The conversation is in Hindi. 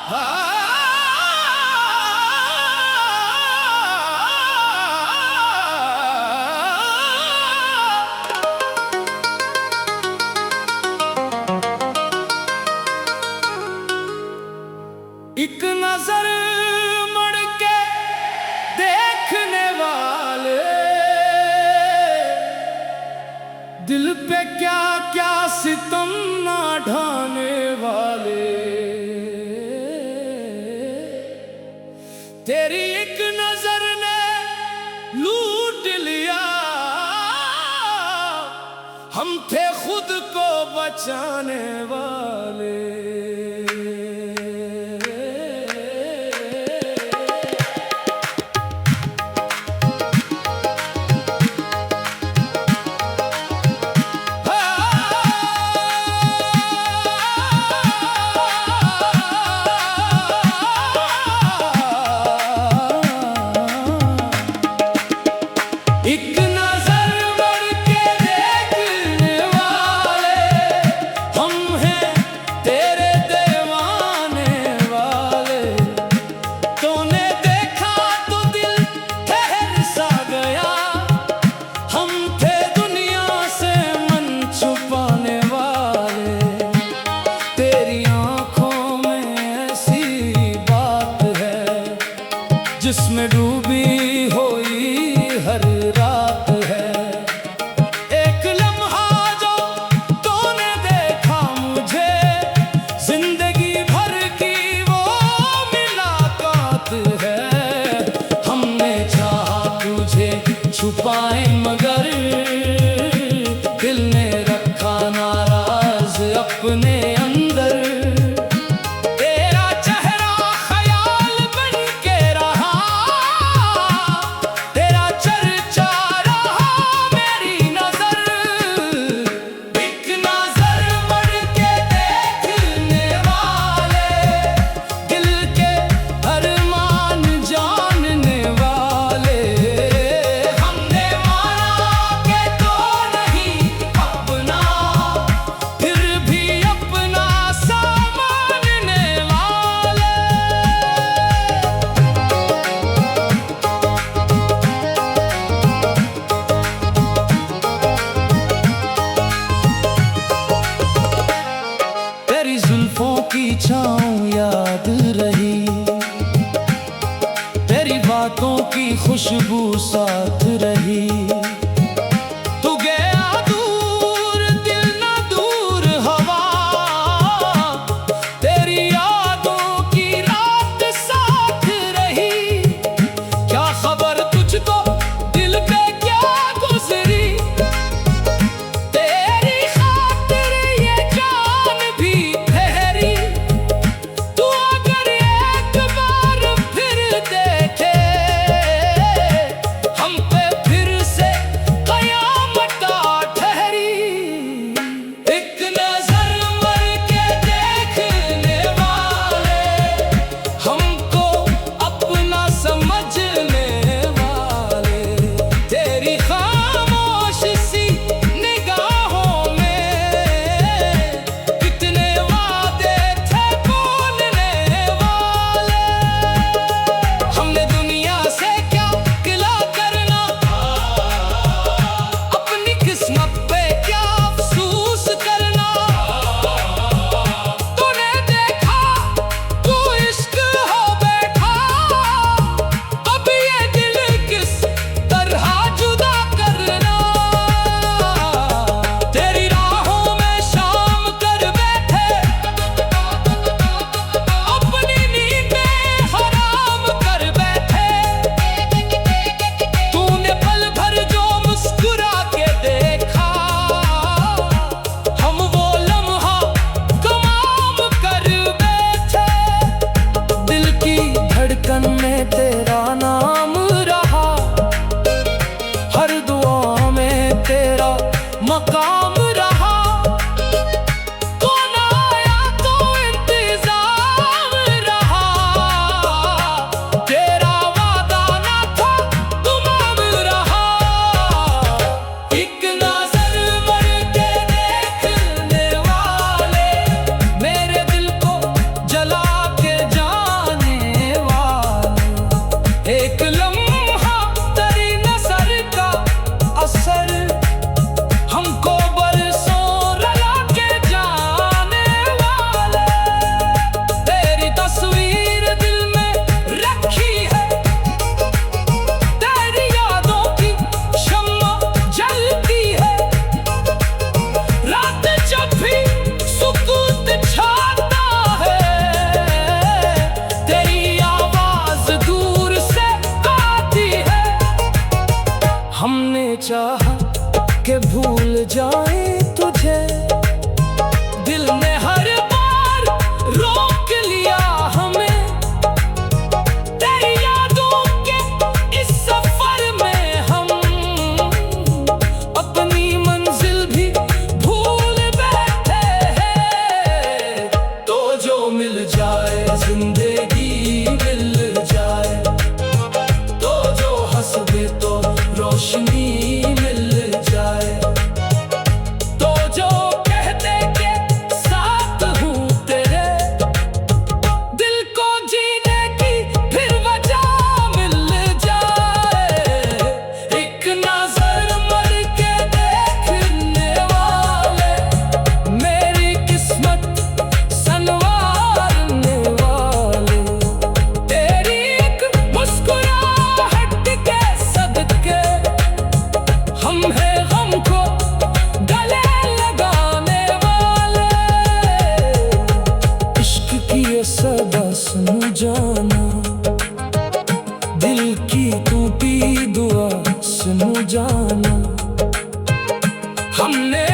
एक नजर मुड़ के देखने वाले दिल पे क्या क्या सितम ना ढाने वाले। तेरी एक नजर ने लूट लिया, हम थे खुद को बचाने वाले। एक नजर बढ़ के देखने वाले हम हैं, तेरे दीवाने वाले। तूने देखा तो दिल ठहर सा गया, हम थे दुनिया से मन छुपाने वाले। तेरी आंखों में ऐसी बात है जिसमें डूबी हुई हर रात है। एक लम्हा जो तूने देखा मुझे, जिंदगी भर की वो मुलाकात है। हमने चाहा तुझे छुपाए मगर दिल ने रखा नाराज अपने अंदर। की छाँव याद रही, तेरी बातों की खुशबू साथ रही। तू गया दूर दिल ना दूर हवा, तेरी यादों की रात साथ रही। क्या खबर तुझको दिल पे क्या गुजरी, तेरी खातिर ये जान भी हम पे फिर से जाए तुझे। दिल ने हर बार रोक लिया हमें, तेरी यादों के इस सफर में हम अपनी मंजिल भी भूल बैठे हैं। तो जो मिल जाए जिंदगी मिल जाए, तो जो हंसदे तो रोशनी मिल जाए, तो जो कहते के साथ हूँ तेरे, दिल को जीने की फिर वजह मिल जाए। एक नजर मर के देखने वाले, मेरी किस्मत संवारने वाले, तेरी एक मुस्कुराहट के सदके हम हैं गम को गले लगाने वाले। इश्क की ये सदा सुन जाना, दिल की टूटी दुआ सुन जाना, हमने